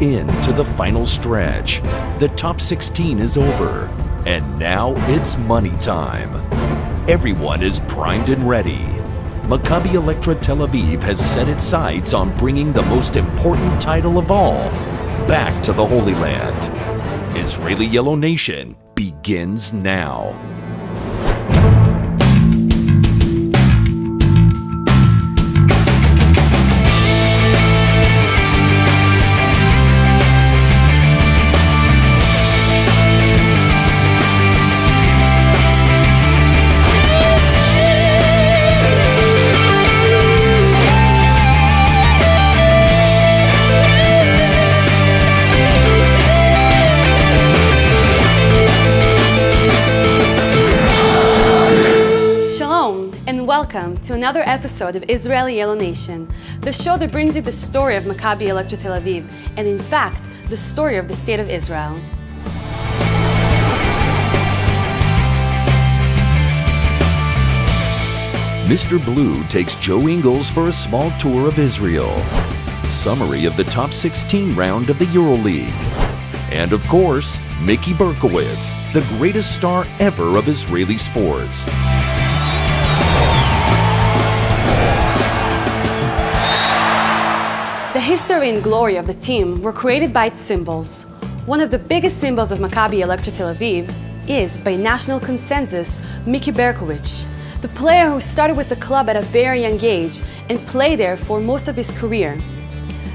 into the final stretch. The top 16 is over, and now it's money time. Everyone is primed and ready. Maccabi Electra Tel Aviv has set its sights on bringing the most important title of all back to the Holy Land. Israeli Yellow Nation begins now. Welcome to another episode of Israeli Yellow Nation, the show that brings you the story of Maccabi Electra Tel Aviv, and in fact, the story of the State of Israel. Mr. Blue takes Joe Ingles for a small tour of Israel. Summary of the top 16 round of the EuroLeague. And of course, Mickey Berkowitz, the greatest star ever of Israeli sports. The history and glory of the team were created by its symbols. One of the biggest symbols of Maccabi Electra Tel Aviv is, by national consensus, Mickey Berkowitz, the player who started with the club at a very young age and played there for most of his career.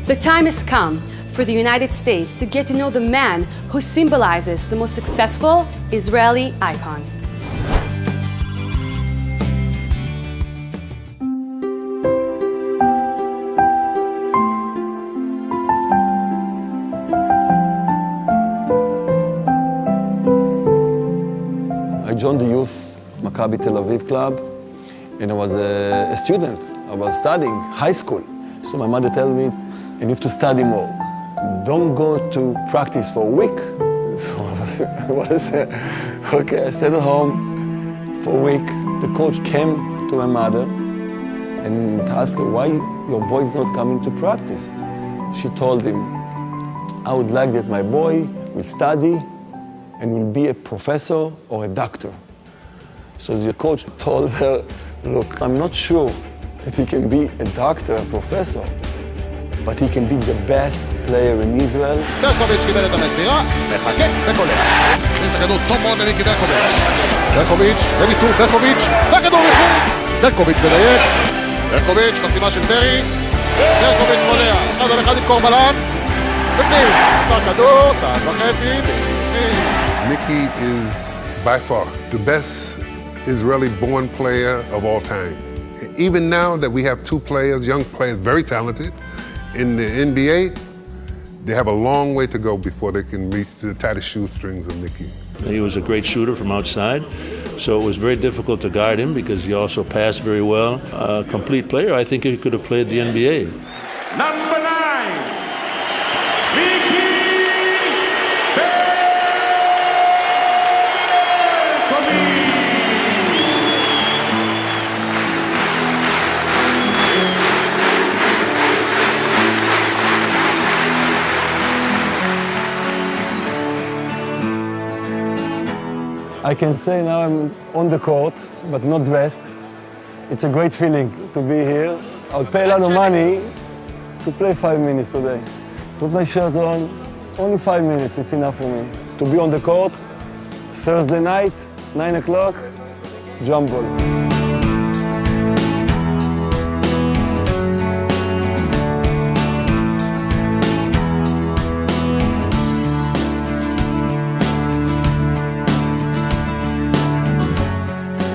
The time has come for the United States to get to know the man who symbolizes the most successful Israeli icon. I joined the youth Maccabi Tel Aviv club, and I was a student. I was studying high school. So my mother told me, you need to study more. Don't go to practice for a week. So okay, I stayed at home for a week. The coach came to my mother and asked her, why your boy is not coming to practice? She told him, I would like that my boy will study and will be a professor or a doctor. So the coach told her, look, I'm not sure that he can be a doctor, a professor, but he can be the best player in Israel. ברקוביץ' קיבל את המסירה, מחכה וקולע. יש את הכדור טוב מאוד למיקי ברקוביץ'. ברקוביץ' וניטור ברקוביץ', והכדור מחוץ. ברקוביץ' מדייק. ברקוביץ' חסימה של ברי. ברקוביץ' קולע. אחד על אחד עם קורבלן. בפנים. נוצר כדור, צעד וחצי. Mickey is by far the best Israeli-born player of all time. Even now that we have two players, young players, very talented, in the NBA, they have a long way to go before they can reach the tightest shoestrings of Mickey. He was a great shooter from outside, so it was very difficult to guard him because he also passed very well. A complete player, I think he could have played the NBA. Number 9, Mickey I can say now I'm on the court, but not dressed. It's a great feeling to be here. I'll pay a lot of money to play 5 minutes today. Put my shirt on, only 5 minutes, it's enough for me. To be on the court, Thursday night, 9 o'clock, jump ball.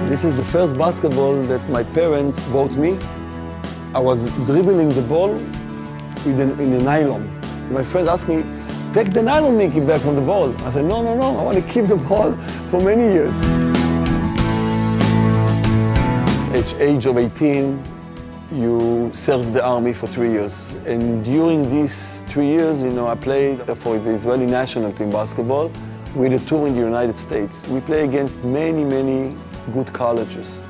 This is the first basketball that my parents bought me. I was dribbling the ball in a nylon. My friend asked me, take the nylon, Mickey, back from the ball. I said, no, I want to keep the ball for many years. At age of 18, you serve the army for 3 years. And during these 3 years, I played for the Israeli national team basketball with a tour in the United States. We play against many good colleges.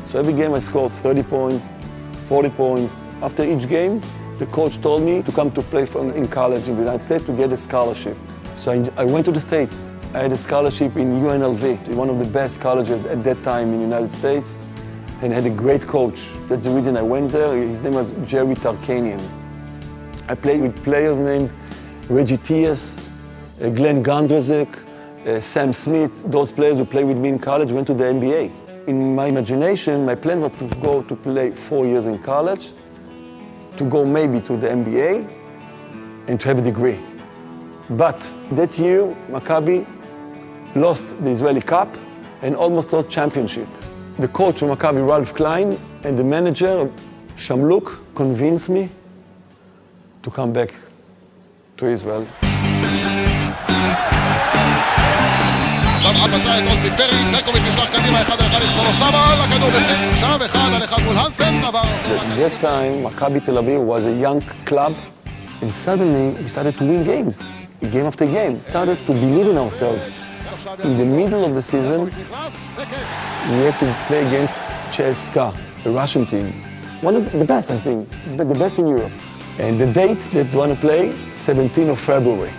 So every game I scored 30 points, 40 points. After each game, the coach told me to come to play in college in the United States to get a scholarship. So I went to the States. I had a scholarship in UNLV, one of the best colleges at that time in the United States, and had a great coach. That's the reason I went there. His name was Jerry Tarkanian. I played with players named Reggie Theus, Glenn Gondrezick, Sam Smith. Those players who played with me in college went to the NBA. In my imagination, my plan was to go to play 4 years in college, to go maybe to the NBA, and to have a degree. But that year, Maccabi lost the Israeli Cup and almost lost championship. The coach of Maccabi, Ralph Klein, and the manager, Shamluk, convinced me to come back to Israel. עכשיו חפצה את אוסי פרי, ברקוביץ' נשלח קדימה 1-1 עם סולו סבא, לכדור בפנים, עכשיו 1-1 מול הנסן, עבר... At that time, Maccabi Tel Aviv was a young club, and suddenly we started to win games, game after game. We started to believe in ourselves. In the middle of the season, we had to play against CSKA, a Russian team. One of the best, I think, but the best in Europe. And the date that we want to play, 17th of February.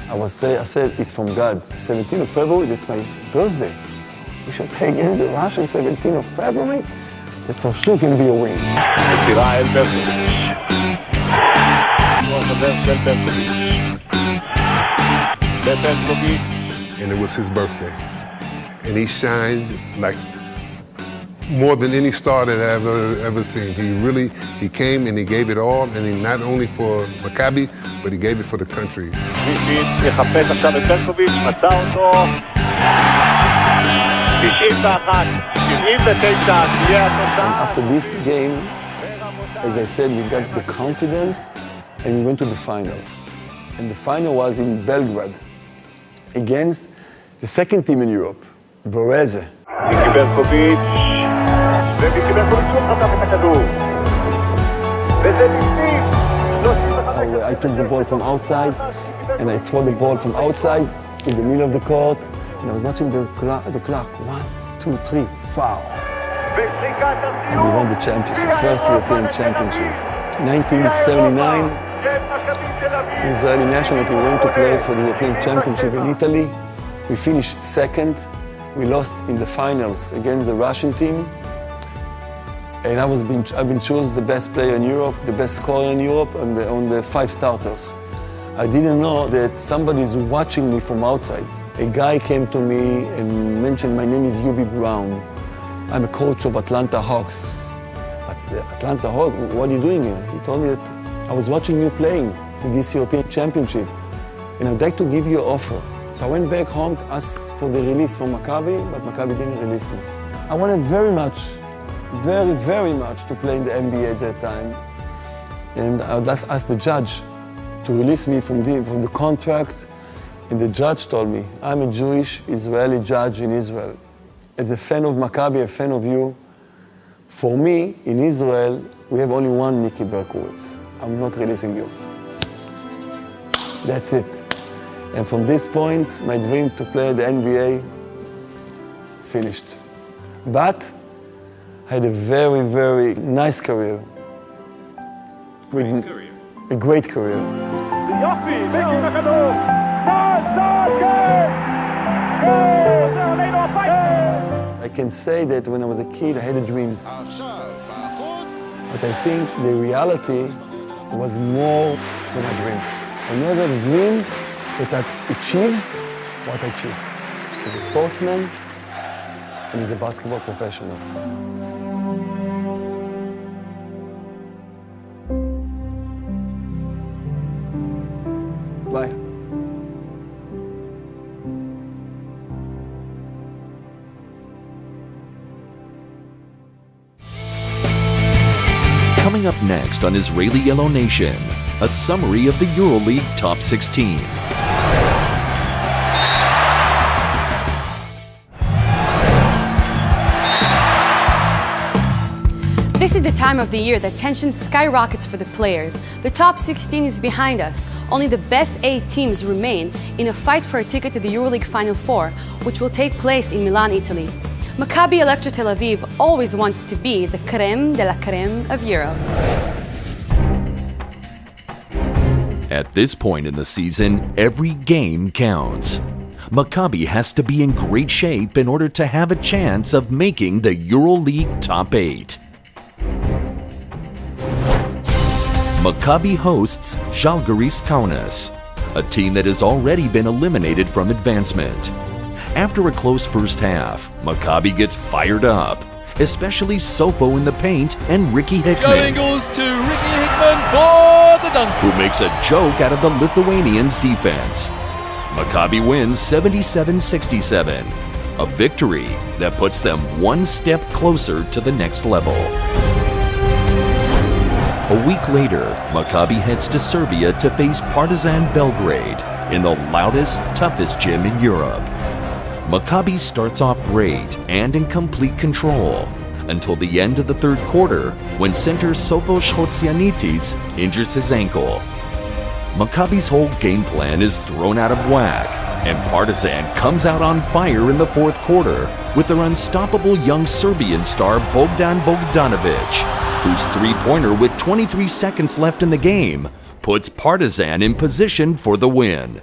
I said, it's from God. 17th of February, that's my birthday. We should play against the Russians 17th of February. That for sure can be a win. מסירה אל ברקוביץ'. הוא החבר של ברקוביץ'. ברקוביץ'. And it was his birthday. And he shined like more than any star that I've ever seen. He came and he gave it all, and he not only for Maccabi, but he gave it for the country. ריפין יחפש עכשיו את ברקוביץ', מצא אותו. 91, 79, תהיה התוצאה. After this game, as I said, we got the confidence and we went to the final. And the final was in Belgrade against the second team in Europe, Varese. מיקי ברקוביץ', ומיקי ברקוביץ' הוא חטף את הכדור. וזה בפנים. I took the ball from outside and I threw the ball from outside in the middle of the court, and I was watching the clock. 1, 2, 3, foul. And we won the championship, first European championship. 1979, the Israeli national team went to play for the European Championship in Italy. We finished second. We lost in the finals against the Russian team. And I've been chosen the best player in Europe, the best scorer in Europe, on the 5 starters. I didn't know that somebody is watching me from outside. A guy came to me and mentioned, my name is Yubi Brown. I'm a coach of Atlanta Hawks. But the Atlanta Hawks, what are you doing here? He told me that I was watching you playing in this European Championship, and I'd like to give you an offer. So I went back home to ask for the release from Maccabi, but Maccabi didn't release me. I wanted very much to play in the NBA at that time. And I just asked the judge to release me from the contract. And the judge told me, I'm a Jewish Israeli judge in Israel. As a fan of Maccabi, a fan of you, for me, in Israel, we have only one Miki Berkowitz. I'm not releasing you. That's it. And from this point, my dream to play the NBA finished. But I had a very, very nice career. A great career. יופי, מיקי בכדור. זה עלינו הביתה. I can say that when I was a kid, I had dreams. עכשיו, בחוץ. But I think the reality was more than my dreams. I never dreamed that I'd achieve what I achieved as a sportsman and as a basketball professional. Bye. Coming up next on Israeli Yellow Nation, a summary of the EuroLeague Top 16. This is the time of the year that tension skyrockets for the players. The top 16 is behind us. Only the best 8 teams remain in a fight for a ticket to the EuroLeague Final Four, which will take place in Milan, Italy. Maccabi Electra Tel Aviv always wants to be the crème de la crème of Europe. At this point in the season, every game counts. Maccabi has to be in great shape in order to have a chance of making the EuroLeague top 8. Maccabi hosts Žalgiris Kaunas, a team that has already been eliminated from advancement. After a close first half, Maccabi gets fired up, especially Sofo in the paint and Ricky Joe Hickman, Ingles to Ricky Hickman for the dunk. who makes a joke out of the Lithuanians' defense. Maccabi wins 77-67, a victory that puts them one step closer to the next level. A week later, Maccabi heads to Serbia to face Partizan Belgrade in the loudest, toughest gym in Europe. Maccabi starts off great and in complete control until the end of the third quarter when center Sofos Chotsianitis injures his ankle. Maccabi's whole game plan is thrown out of whack, and Partizan comes out on fire in the fourth quarter with their unstoppable young Serbian star Bogdan Bogdanovic, whose three-pointer with 23 seconds left in the game puts Partizan in position for the win.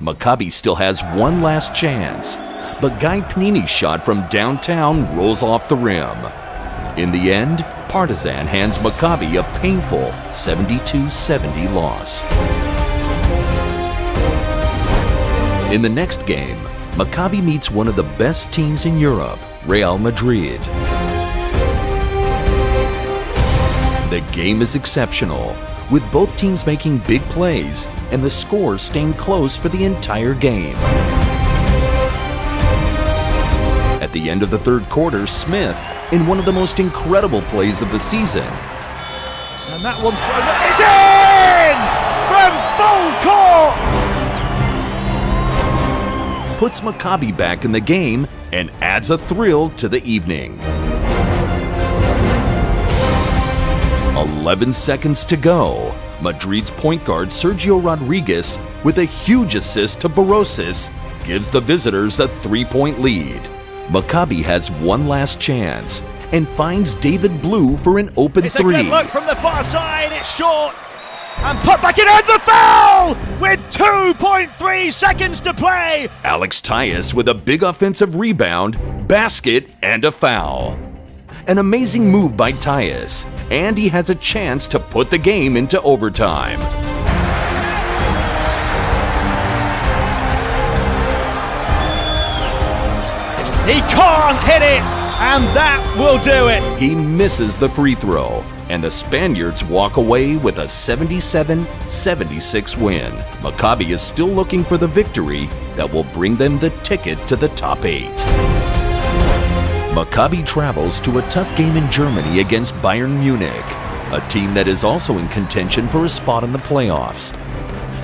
Maccabi still has one last chance, but Guy Pnini's shot from downtown rolls off the rim. In the end, Partizan hands Maccabi a painful 72-70 loss. In the next game, Maccabi meets one of the best teams in Europe, Real Madrid. The game is exceptional, with both teams making big plays and the score staying close for the entire game. At the end of the third quarter, Smith, in one of the most incredible plays of the season, And that one thrown is in from full court. puts Maccabi back in the game and adds a thrill to the evening. 11 seconds to go. Madrid's point guard Sergio Rodriguez, with a huge assist to Borosis, gives the visitors a 3-point lead. Maccabi has one last chance and finds David Blue for an open It's three. a good look from the far side. It's short. And put back in, and the foul with 2.3 seconds to play. Alex Tyus with a big offensive rebound, basket, and a foul. An amazing move by Tyus, and he has a chance to put the game into overtime. He can't hit it, and that will do it. He misses the free throw, and the Spaniards walk away with a 77-76 win. Maccabi is still looking for the victory that will bring them the ticket to the top 8. Maccabi travels to a tough game in Germany against Bayern Munich, a team that is also in contention for a spot in the playoffs.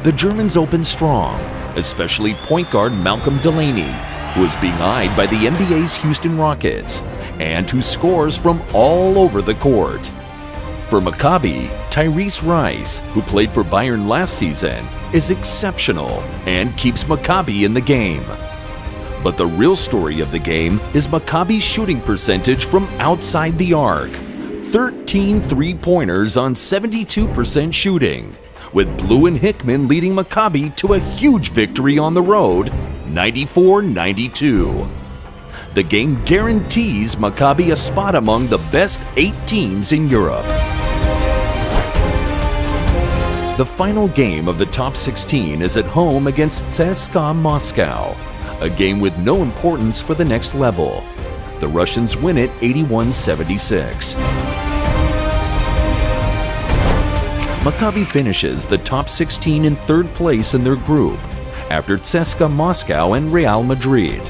The Germans open strong, especially point guard Malcolm Delaney, who is being eyed by the NBA's Houston Rockets, and who scores from all over the court. For Maccabi, Tyrese Rice, who played for Bayern last season, is exceptional and keeps Maccabi in the game. But the real story of the game is Maccabi's shooting percentage from outside the arc. 13 three-pointers on 72% shooting, with Blue and Hickman leading Maccabi to a huge victory on the road, 94-92. The game guarantees Maccabi a spot among the best 8 teams in Europe. The final game of the top 16 is at home against CSKA Moscow, a game with no importance for the next level. The Russians win it 81-76. Maccabi finishes the top 16 in third place in their group after CSKA Moscow and Real Madrid,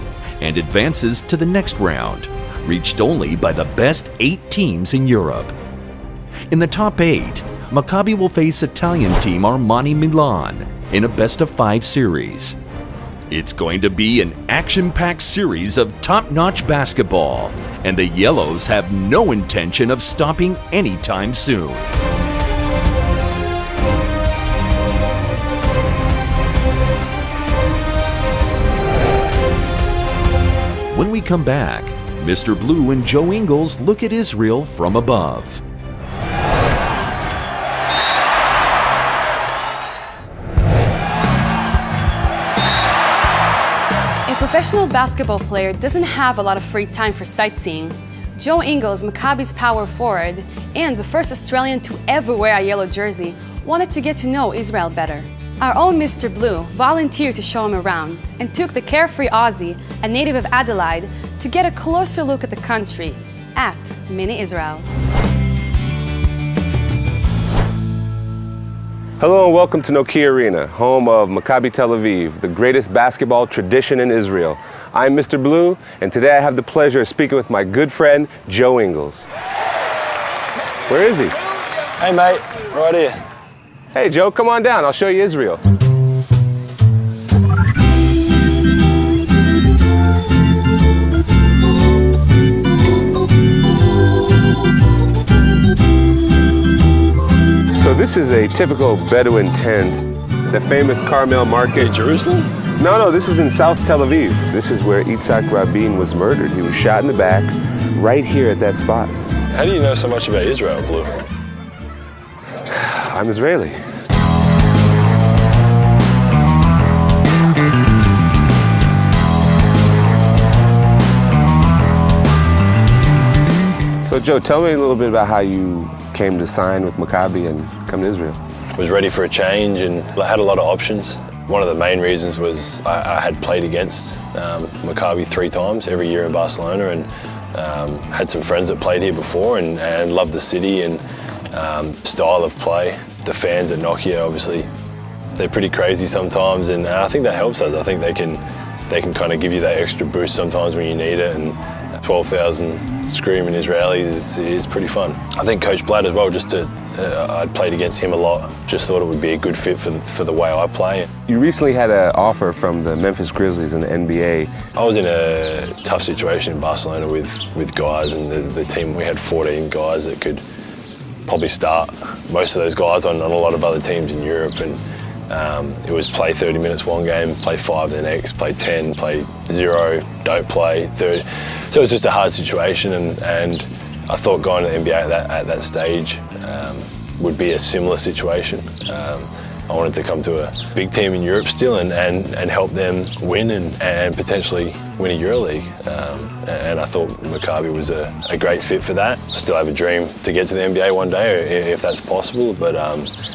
and advances to the next round, reached only by the best 8 teams in Europe. In the top 8, Maccabi will face Italian team Armani Milan in a best-of-5 series. It's going to be an action-packed series of top-notch basketball, and the Yellows have no intention of stopping anytime soon. When we come back, Mr. Blue and Joe Ingles look at Israel from above. professional basketball player doesn't have a lot of free time for sightseeing. Joe Ingles, Maccabi's power forward, and the first Australian to ever wear a yellow jersey, wanted to get to know Israel better. Our own Mr. Blue volunteered to show him around and took the carefree Aussie, a native of Adelaide, to get a closer look at the country at Mini Israel. Hello and welcome to Nokia Arena, home of Maccabi Tel Aviv, the greatest basketball tradition in Israel. I'm Mr. Blue, and today I have the pleasure of speaking with my good friend, Joe Ingles. Where is he? Hey mate, right here. Hey Joe, come on down, I'll show you Israel. So this is a typical Bedouin tent, the famous Carmel Market. In Jerusalem? No, this is in South Tel Aviv. This is where Yitzhak Rabin was murdered. He was shot in the back, right here at that spot. How do you know so much about Israel, Blue? I'm Israeli. So Joe, tell me a little bit about how you came to sign with Maccabi and come to Israel. Was ready for a change and I had a lot of options. One of the main reasons was I had played against Maccabi 3 times every year in Barcelona, and had some friends that played here before and loved the city and style of play. The fans at Nokia, obviously, they're pretty crazy sometimes, and I think that helps us. I think they can kind of give you that extra boost sometimes when you need it, and 12,000 screaming Israelis is pretty fun. I think Coach Blatt as well, I'd played against him a lot, just thought it would be a good fit for the way I play. You recently had an offer from the Memphis Grizzlies in the NBA. I was in a tough situation in Barcelona with guys, and the team, we had 14 guys that could probably start most of those guys on a lot of other teams in Europe, and it was play 30 minutes one game, play 5 the next, play 10, play 0, don't play 30. So it was just a hard situation, and I thought going to the NBA at that stage would be a similar situation. I wanted to come to a big team in Europe still and help them win and potentially win a EuroLeague. And I thought Maccabi was a great fit for that. I still have a dream to get to the NBA one day, if that's possible. But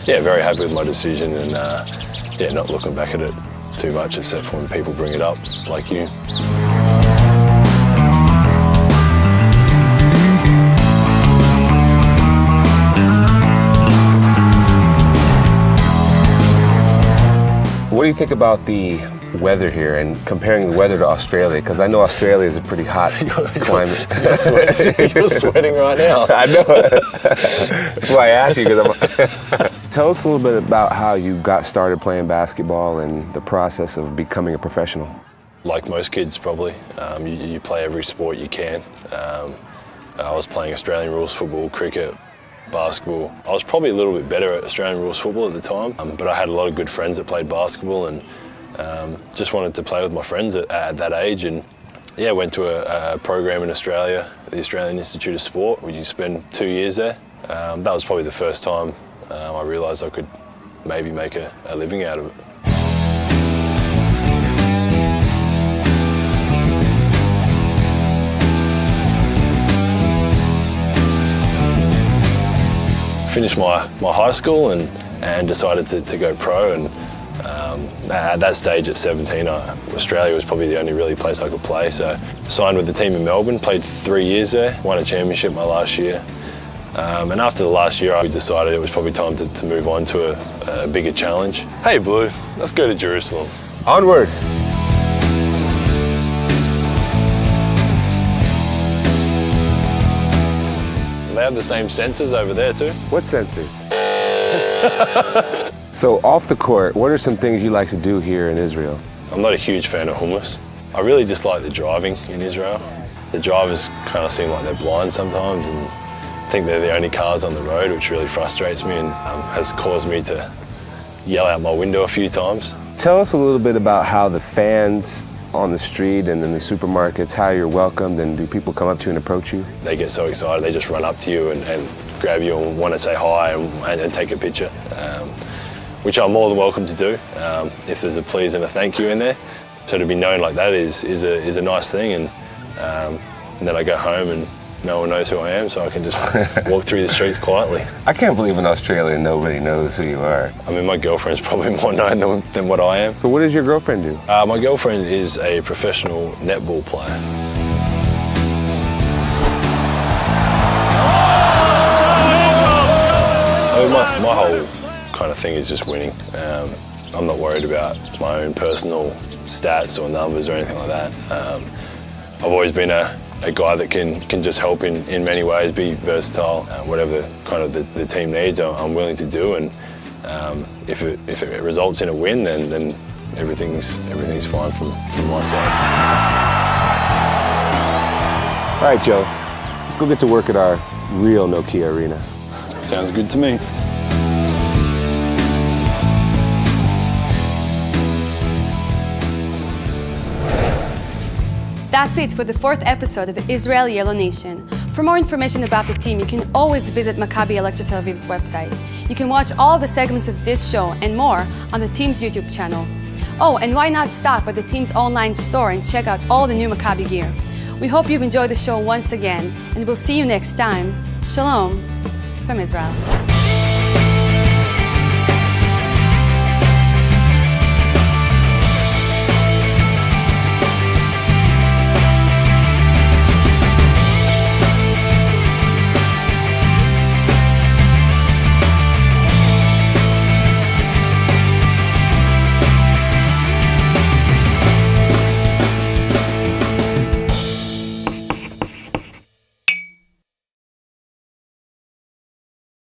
yeah, very happy with my decision, and yeah, not looking back at it too much, except for when people bring it up, like you. What do you think about the weather here and comparing the weather to Australia? Because I know Australia is a pretty hot climate. You're sweating right now. I know. That's why I asked you. Tell us a little bit about how you got started playing basketball and the process of becoming a professional. Like most kids, probably. You play every sport you can. I was playing Australian rules football, cricket, basketball. I was probably a little bit better at Australian rules football at the time, but I had a lot of good friends that played basketball, and just wanted to play with my friends at that age. And yeah, went to a program in Australia, the Australian Institute of Sport, where you spend 2 years there. That was probably the first time I realised I could maybe make a living out of it. Finished my high school and decided to go pro, and at that stage at 17, Australia was probably the only really place I could play, so signed with the team in Melbourne, played 3 years there, won a championship my last year, and after the last year I decided it was probably time to move on to a bigger challenge. Hey Blue, let's go to Jerusalem. Onward! They have the same sensors over there too. What sensors? So off the court, what are some things you like to do here in Israel? I'm not a huge fan of hummus. I really dislike the driving in Israel. The drivers kind of seem like they're blind sometimes, and I think they're the only cars on the road, which really frustrates me and has caused me to yell out my window a few times. Tell us a little bit about how the fans on the street and in the supermarkets, how you're welcomed, and do people come up to you and approach you? They get so excited, they just run up to you and grab you and want to say hi and take a picture, which I'm more than welcome to do, if there's a please and a thank you in there. So to be known like that is a nice thing, and then I go home and no one knows who I am, so I can just walk through the streets quietly. I can't believe in Australia nobody knows who you are. I mean, my girlfriend's probably more known than what I am. So what does your girlfriend do? My girlfriend is a professional netball player. I mean, my whole kind of thing is just winning. I'm not worried about my own personal stats or numbers or anything like that. I've always been a guy that can just help in many ways, be versatile. Whatever kind of the team needs, I'm willing to do. And if it results in a win, then everything's fine from my side. All right, Joe, let's go get to work at our real Nokia Arena. Sounds good to me. That's it for the 4th episode of Israel Yellow Nation. For more information about the team, you can always visit Maccabi Electra Tel Aviv's website. You can watch all the segments of this show and more on the team's YouTube channel. Oh, and why not stop at the team's online store and check out all the new Maccabi gear. We hope you've enjoyed the show once again, and we'll see you next time. Shalom from Israel.